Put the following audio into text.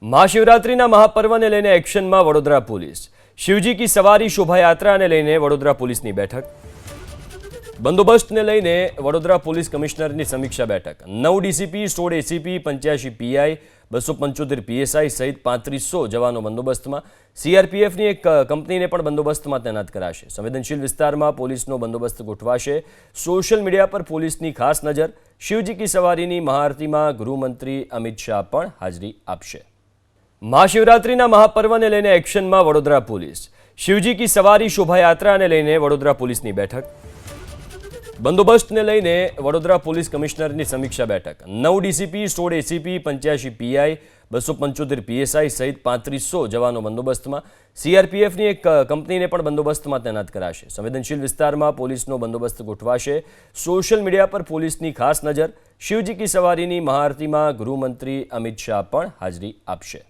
महाशिवरात्रिना महापर्वने लईने एक्शનમાં વડોદરા પોલીસ। શિવજી કી સવારી શોભાયાત્રાને લઈને વડોદરા પોલીસની બેઠક। બંદોબસ્તને લઈને વડોદરા પોલીસ કમિશનરની સમીક્ષા બેઠક। 9 ડીસીપી, 16 એસીપી, 85 પીઆઈ, 275 પીએસઆઈ સહિત 3500 જવાનો બંદોબસ્તમાં। સીઆરપીએફની એક કંપનીને પણ બંદોબસ્તમાં તૈનાત કરાશે। સંવેદનશીલ વિસ્તારમાં પોલીસનો બંદોબસ્ત ગોઠવાશે। સોશિયલ મીડિયા પર પોલીસની ખાસ નજર। શિવજી કી સવારીની મહાઆરતીમાં ગૃહમંત્રી અમિત શાહ પણ હાજરી આપશે। महाशिवरात्रिना महापर्वने लईने एक्शનમાં વડોદરા પોલીસ। શિવજી કી સવારી શોભાયાત્રાને લઈને વડોદરા પોલીસની બેઠક। બંદોબસ્તને લઈને વડોદરા પોલીસ કમિશનરની સમીક્ષા બેઠક। 9 ડીસીપી, 16 એસીપી, 85 પીઆઈ, 275 પીએસઆઈ સહિત 3500 જવાનો બંદોબસ્તમાં। સીઆરપીએફની એક કંપનીને પણ બંદોબસ્તમાં તૈનાત કરાશે। સંવેદનશીલ વિસ્તારમાં પોલીસનો બંદોબસ્ત ગોઠવાશે। સોશિયલ મીડિયા પર પોલીસની ખાસ નજર। શિવજી કી સવારીની મહાઆરતીમાં ગૃહમંત્રી અમિત શાહ પણ હાજરી આપશે।